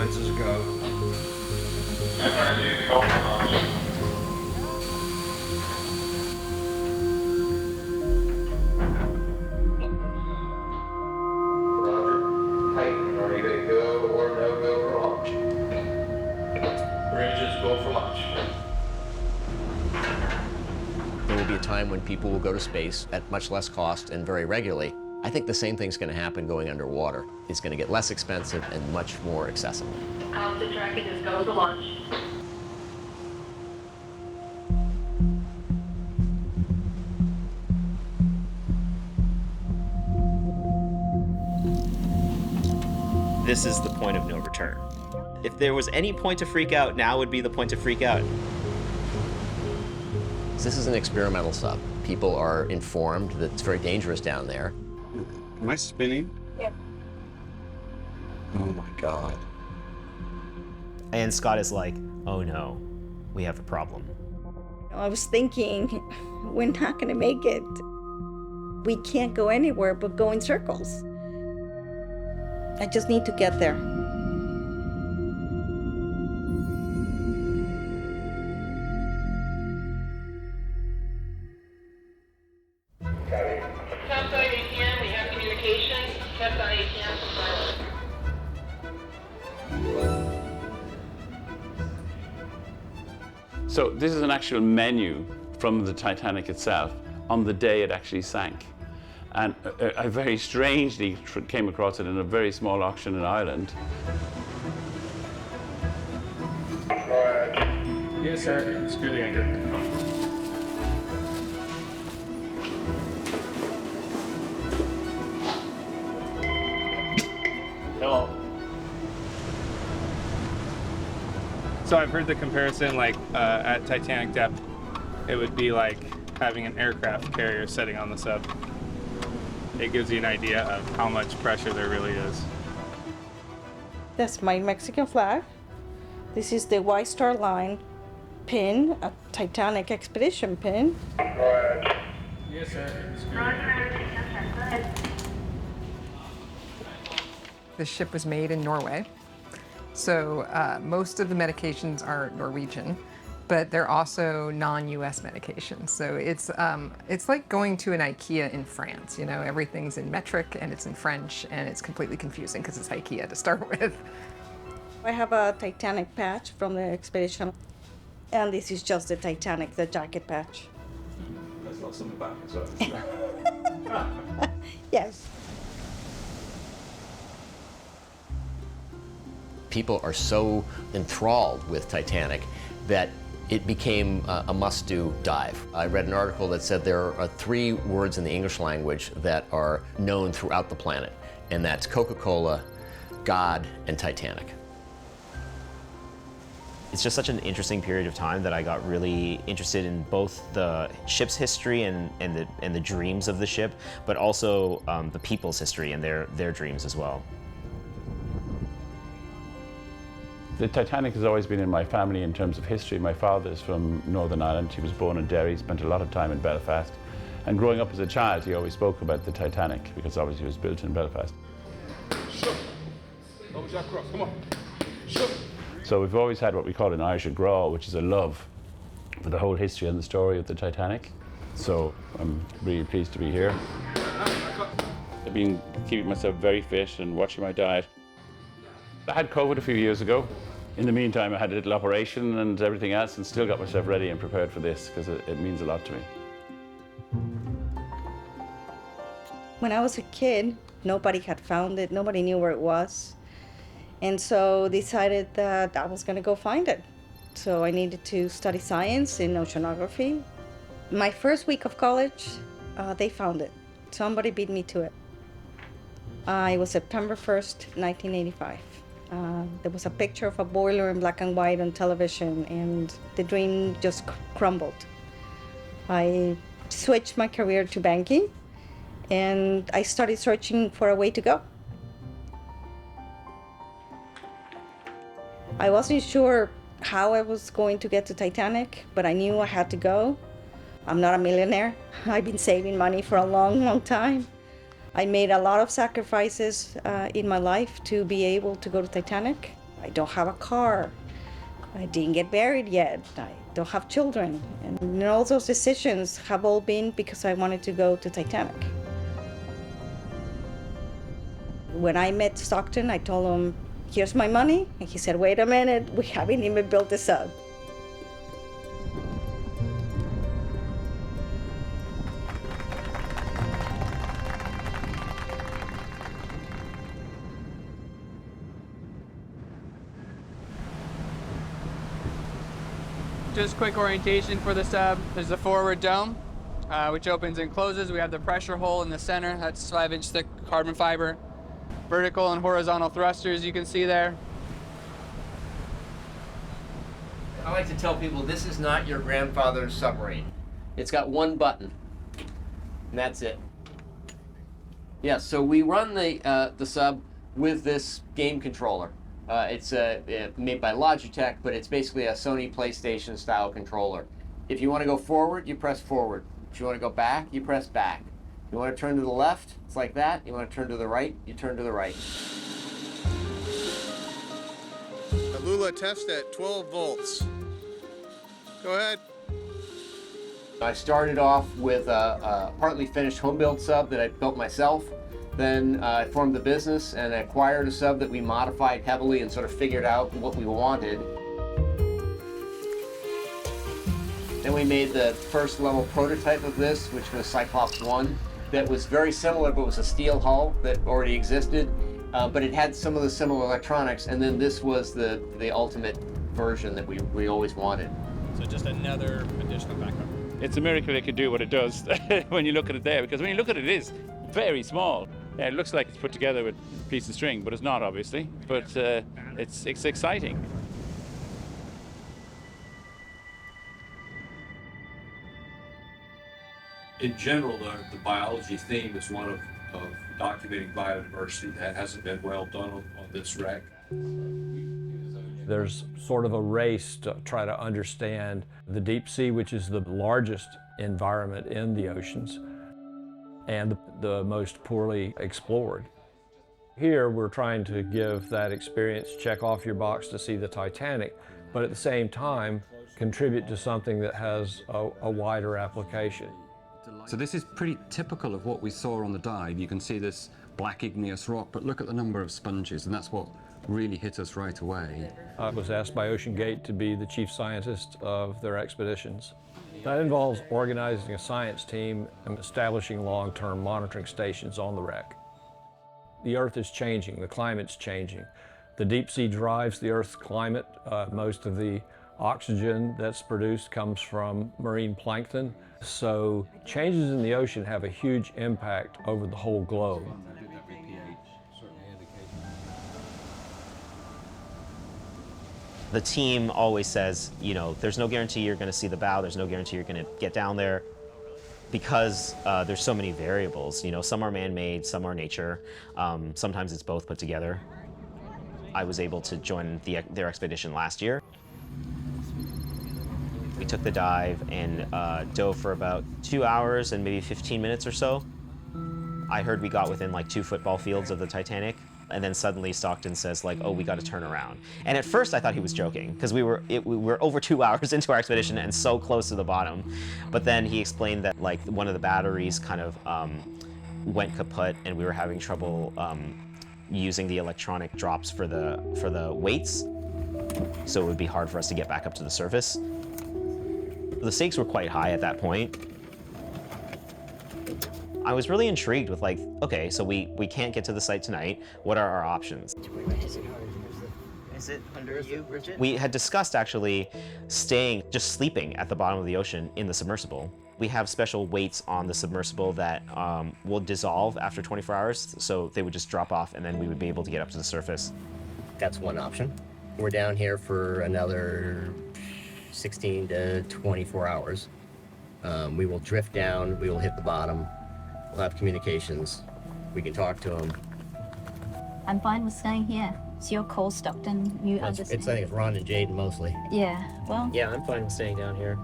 consequences go. Ready to go or no go launch. Bridges go for launch. There will be a time when people will go to space at much less cost and very regularly. I think the same thing's going to happen going underwater. It's going to get less expensive and much more accessible. The tracking is go to launch. This is the point of no return. If there was any point to freak out, now would be the point to freak out. This is an experimental sub. People are informed that it's very dangerous down there. Am I spinning? Yeah. Oh my God. And Scott is like, oh no, we have a problem. I was thinking, we're not going to make it. We can't go anywhere but go in circles. I just need to get there. Topside ATM, we have communication. Test on ATM. So this is an actual menu from the Titanic itself on the day it actually sank. And I very strangely came across it in a very small auction in Ireland. Yes, sir. Screw the anchor. Hello. So I've heard the comparison, like at Titanic depth, it would be like having an aircraft carrier sitting on the sub. It gives you an idea of how much pressure there really is. That's my Mexican flag. This is the White Star Line pin, a Titanic expedition pin. Yes, sir. The ship was made in Norway, so most of the medications are Norwegian, but they're also non-US medications. So it's like going to an IKEA in France. You know, everything's in metric and it's in French, and it's completely confusing because it's IKEA to start with. I have a Titanic patch from the expedition, and this is just the Titanic, the jacket patch. There's lots on the back as well. Yes. People are so enthralled with Titanic that it became a must-do dive. I read an article that said there are 3 words in the English language that are known throughout the planet, and that's Coca-Cola, God, and Titanic. It's just such an interesting period of time that I got really interested in both the ship's history and the dreams of the ship, but also the people's history and their dreams as well. The Titanic has always been in my family in terms of history. My father is from Northern Ireland. He was born in Derry, spent a lot of time in Belfast. And growing up as a child, he always spoke about the Titanic because obviously it was built in Belfast. Sure. Over Jack Cross, come on. Sure. So we've always had what we call an Irish graw, which is a love for the whole history and the story of the Titanic. So I'm really pleased to be here. I've been keeping myself very fit and watching my diet. I had COVID a few years ago. In the meantime, I had a little operation and everything else, and still got myself ready and prepared for this because it means a lot to me. When I was a kid, nobody had found it. Nobody knew where it was. And so decided that I was going to go find it. So I needed to study science in oceanography. My first week of college, they found it. Somebody beat me to it. It was September 1st, 1985. There was a picture of a boiler in black and white on television, and the dream just crumbled. I switched my career to banking, and I started searching for a way to go. I wasn't sure how I was going to get to Titanic, but I knew I had to go. I'm not a millionaire. I've been saving money for a long, long time. I made a lot of sacrifices in my life to be able to go to Titanic. I don't have a car. I didn't get married yet. I don't have children. And all those decisions have all been because I wanted to go to Titanic. When I met Stockton, I told him, here's my money. And he said, wait a minute, we haven't even built this up. Just quick orientation for the sub. There's the forward dome, which opens and closes. We have the pressure hole in the center. That's 5-inch thick carbon fiber. Vertical and horizontal thrusters you can see there. I like to tell people this is not your grandfather's submarine. It's got one button, and that's it. Yeah, so we run the sub with this game controller. It's made by Logitech, but it's basically a Sony PlayStation style controller. If you want to go forward, you press forward. If you want to go back, you press back. If you want to turn to the left, it's like that. You want to turn to the right, you turn to the right. The Lula test at 12 volts. Go ahead. I started off with a partly finished home-built sub that I built myself. Then I formed the business and acquired a sub that we modified heavily and sort of figured out what we wanted. Then we made the first level prototype of this, which was Cyclops 1, that was very similar, but was a steel hull that already existed, but it had some of the similar electronics, and then this was the ultimate version that we always wanted. So just another additional backup. It's a miracle it could do what it does when you look at it there, because when you look at it, it is very small. Yeah, it looks like it's put together with a piece of string, but it's not, obviously. But it's exciting. In general, the biology theme is one of documenting biodiversity that hasn't been well done on this wreck. There's sort of a race to try to understand the deep sea, which is the largest environment in the oceans and the most poorly explored. Here we're trying to give that experience, check off your box to see the Titanic, but at the same time contribute to something that has a wider application. So this is pretty typical of what we saw on the dive. You can see this black igneous rock, but look at the number of sponges, and that's what really hit us right away. I was asked by OceanGate to be the chief scientist of their expeditions. That involves organizing a science team and establishing long-term monitoring stations on the wreck. The Earth is changing, the climate's changing. The deep sea drives the Earth's climate. Most of the oxygen that's produced comes from marine plankton. So changes in the ocean have a huge impact over the whole globe. The team always says, you know, there's no guarantee you're going to see the bow, there's no guarantee you're going to get down there, because there's so many variables. You know, some are man-made, some are nature. Sometimes it's both put together. I was able to join their expedition last year. We took the dive and dove for about 2 hours and maybe 15 minutes or so. I heard we got within like 2 football fields of the Titanic. And then suddenly Stockton says, like, oh, we got to turn around. And at first I thought he was joking, because we were over 2 hours into our expedition and so close to the bottom. But then he explained that, like, one of the batteries kind of went kaput, and we were having trouble using the electronic drops for the weights. So it would be hard for us to get back up to the surface. The stakes were quite high at that point. I was really intrigued with, like, okay, so we can't get to the site tonight. What are our options? Is it under you, Bridget? We had discussed actually just sleeping at the bottom of the ocean in the submersible. We have special weights on the submersible that will dissolve after 24 hours, so they would just drop off and then we would be able to get up to the surface. That's one option. We're down here for another 16 to 24 hours. We will drift down, we will hit the bottom. We'll have communications. We can talk to them. I'm fine with staying here. It's your call, Stockton. You understand. I think it's Ron and Jaden mostly. Yeah, well. Yeah, I'm fine with staying down here.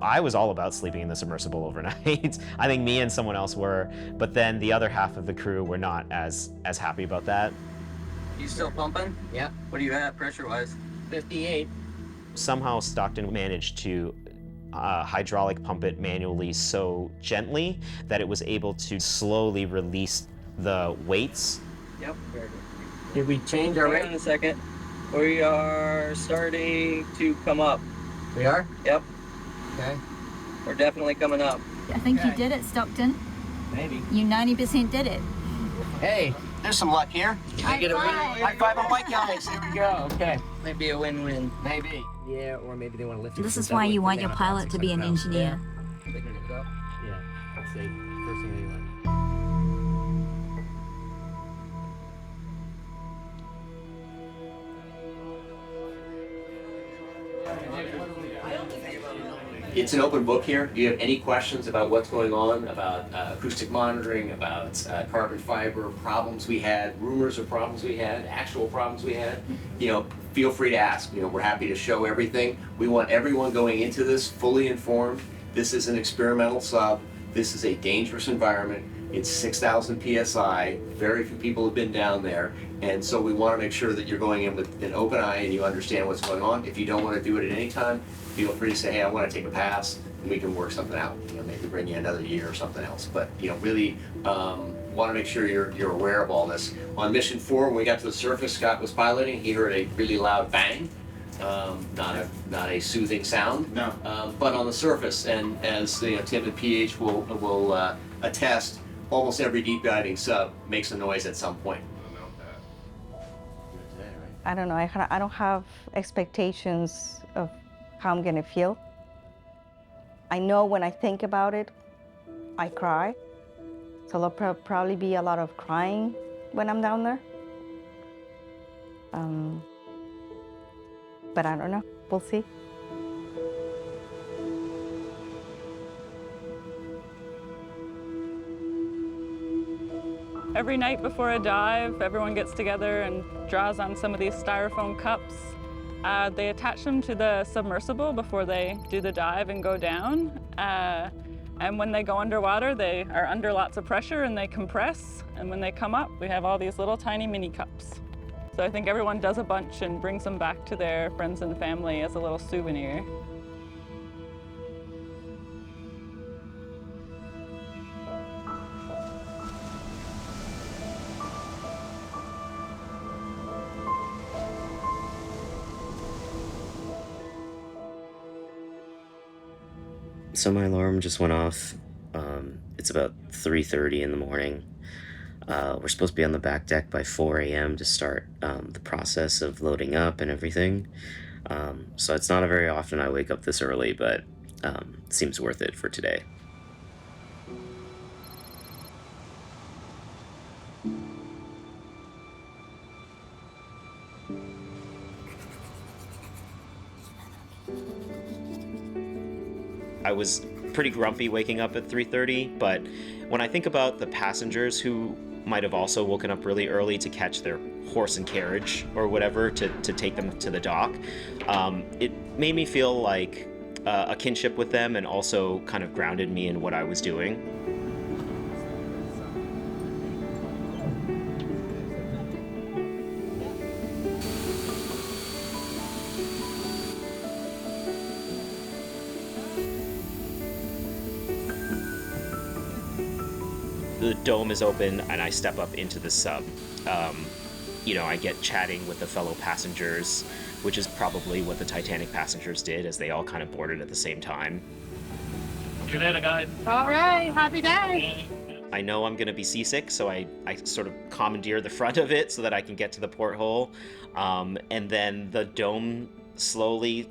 I was all about sleeping in the submersible overnight. I think me and someone else were, but then the other half of the crew were not as happy about that. You still pumping? Yeah. What do you have pressure-wise? 58. Somehow Stockton managed to hydraulic pump it manually so gently that it was able to slowly release the weights. Yep. Did we change our rate? Hang on a second. We are starting to come up. We are? Yep. Okay. We're definitely coming up. I think you did it, Stockton. Maybe. You 90% did it. Hey, there's some luck here. High Get a win. five. High five on white guys. Here we go. Okay. Maybe a win-win. Maybe. Yeah, or maybe they want to lift it. This is why you want your pilot to be an engineer. Yeah. Let's see. First thing anyway. It's an open book here. Do you have any questions about what's going on, about acoustic monitoring, about carbon fiber problems we had, rumors of problems we had, actual problems we had? You know, feel free to ask. You know, we're happy to show everything. We want everyone going into this fully informed. This is an experimental sub. This is a dangerous environment. It's 6,000 PSI. Very few people have been down there. And so we want to make sure that you're going in with an open eye and you understand what's going on. If you don't want to do it at any time, feel free to say, hey, I want to take a pass, and we can work something out. You know, maybe bring you another year or something else. But you know, really want to make sure you're aware of all this. On mission 4, when we got to the surface, Scott was piloting. He heard a really loud bang, not a soothing sound. No. But on the surface, and as you know, Tim and PH will attest, almost every deep diving sub makes a noise at some point. I don't know. I don't have expectations of how I'm gonna feel. I know when I think about it, I cry. So there'll probably be a lot of crying when I'm down there. But I don't know. We'll see. Every night before a dive, everyone gets together and draws on some of these styrofoam cups. They attach them to the submersible before they do the dive and go down. And when they go underwater, they are under lots of pressure and they compress. And when they come up, we have all these little tiny mini cups. So I think everyone does a bunch and brings them back to their friends and family as a little souvenir. So my alarm just went off. It's about 3:30 in the morning. We're supposed to be on the back deck by 4 a.m. to start the process of loading up and everything. So it's not a very often I wake up this early, but it seems worth it for today. I was pretty grumpy waking up at 3:30, but when I think about the passengers who might have also woken up really early to catch their horse and carriage or whatever to take them to the dock, it made me feel like a kinship with them and also kind of grounded me in what I was doing. The dome is open and I step up into the sub. You know, I get chatting with the fellow passengers, which is probably what the Titanic passengers did as they all kind of boarded at the same time. See you later, guys. All right, happy day. I know I'm gonna be seasick, so I sort of commandeer the front of it so that I can get to the porthole. And then the dome slowly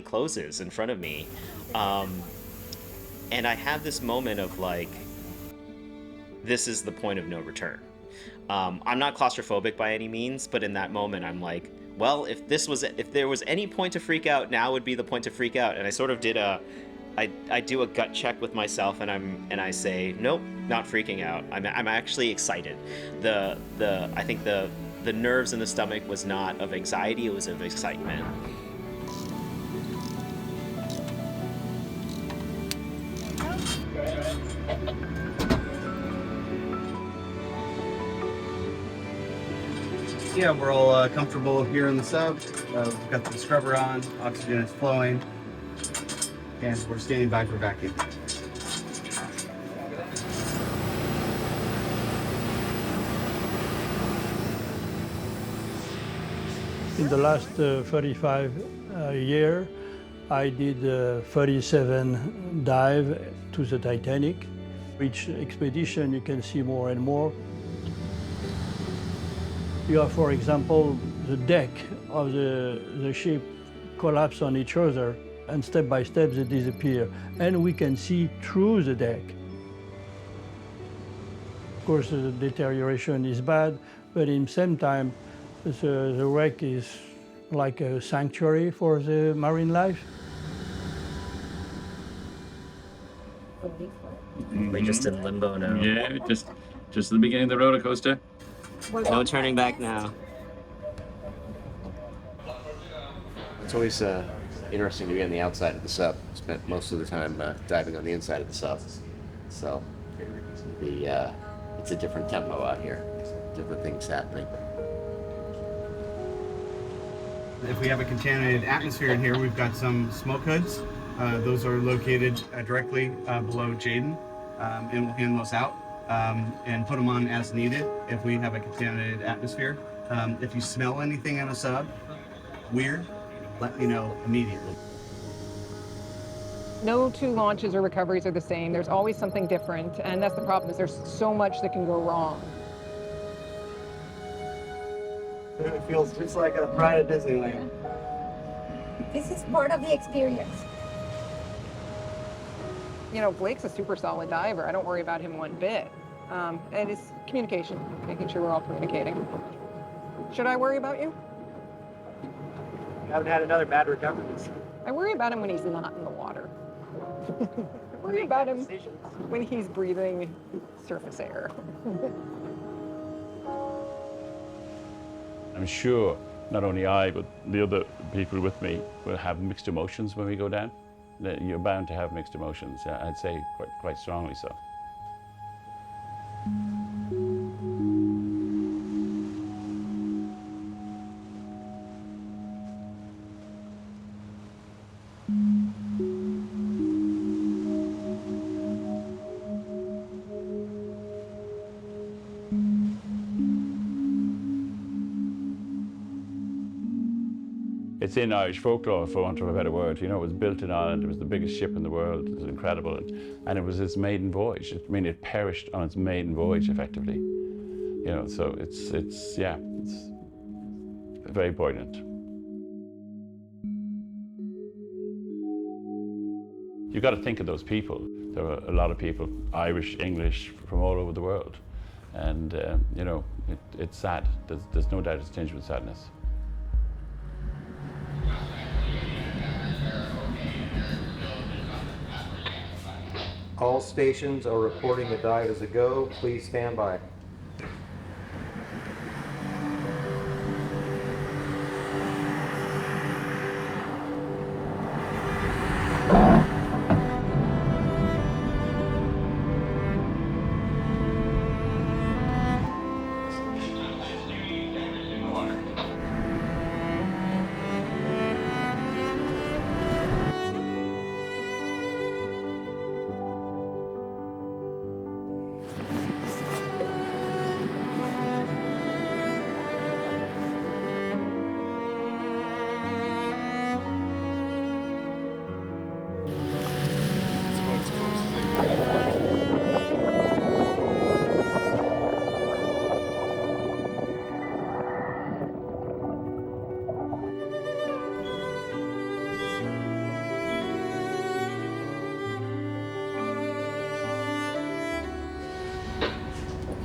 closes in front of me. And I have this moment of like, this is the point of no return. I'm not claustrophobic by any means, but in that moment I'm like, well, if there was any point to freak out, now would be the point to freak out. And I sort of did I do a gut check with myself, and I say, nope, not freaking out. I'm actually excited. I think the nerves in the stomach was not of anxiety, it was of excitement. Yeah, we're all comfortable here in the sub. We've got the scrubber on, oxygen is flowing, and we're standing by for vacuum. In the last 35 years, I did 37 dives to the Titanic. Each expedition, you can see more and more. You have, for example, the deck of the ship collapse on each other, and step by step they disappear, and we can see through the deck. Of course, the deterioration is bad, but in the same time, the wreck is like a sanctuary for the marine life. We're just in limbo now. Yeah, just the beginning of the roller coaster. No turning back now. It's always interesting to be on the outside of the sub. Spent most of the time diving on the inside of the sub. So it's a different tempo out here. Different things happening. If we have a contaminated atmosphere in here, we've got some smoke hoods. Those are located directly below Jaden, and we'll hand those out and put them on as needed if we have a contaminated atmosphere. If you smell anything in a sub, weird, let me know immediately. No two launches or recoveries are the same. There's always something different, and that's the problem, is there's so much that can go wrong. It feels just like a ride at Disneyland. This is part of the experience. You know, Blake's a super solid diver. I don't worry about him one bit. And it's communication, making sure we're all communicating. Should I worry about you? You haven't had another bad recovery. I worry about him when he's not in the water. I worry about him when he's breathing surface air. I'm sure not only I, but the other people with me will have mixed emotions when we go down. You're bound to have mixed emotions. I'd say quite strongly so. It's in Irish folklore, for want of a better word. You know, it was built in Ireland. It was the biggest ship in the world. It was incredible, and it was its maiden voyage. I mean, it perished on its maiden voyage, effectively. You know, so it's very poignant. You've got to think of those people. There were a lot of people, Irish, English, from all over the world, and you know, it's sad. There's no doubt it's tinged with sadness. All stations are reporting the dive as a go. Please stand by.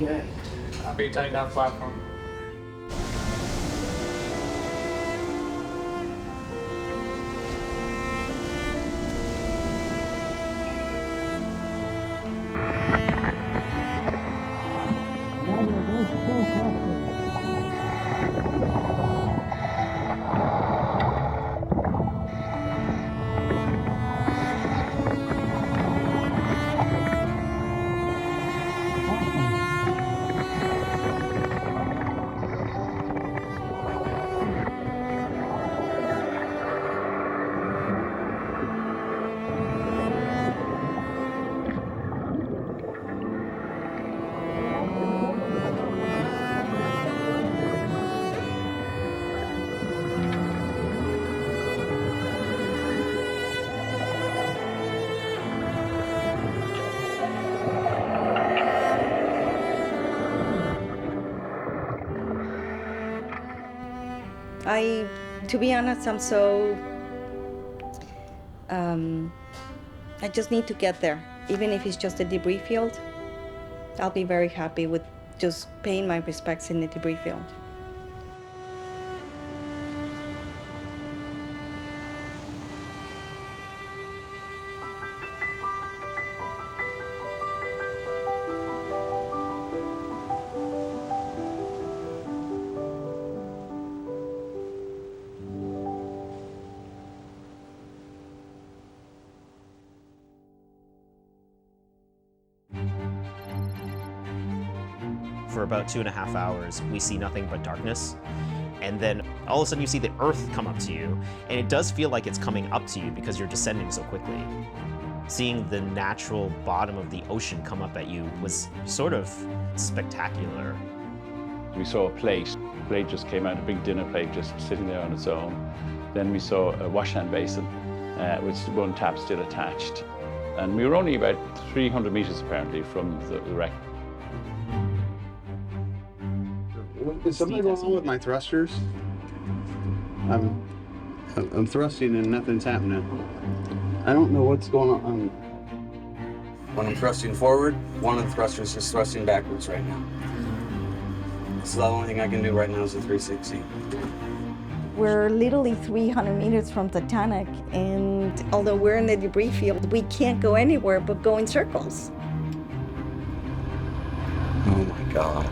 Okay. Copy, take down platform. To be honest, I'm so, I just need to get there. Even if it's just a debris field, I'll be very happy with just paying my respects in the debris field. For about 2.5 hours, we see nothing but darkness. And then all of a sudden you see the earth come up to you, and it does feel like it's coming up to you because you're descending so quickly. Seeing the natural bottom of the ocean come up at you was sort of spectacular. We saw a plate. The plate just came out, a big dinner plate just sitting there on its own. Then we saw a washhand basin with one tap still attached. And we were only about 300 meters apparently from the wreck. Is something going on with my thrusters? I'm thrusting and nothing's happening. I don't know what's going on. When I'm thrusting forward, one of the thrusters is thrusting backwards right now. So the only thing I can do right now is a 360. We're literally 300 meters from Titanic, and although we're in the debris field, we can't go anywhere but go in circles. Oh my God.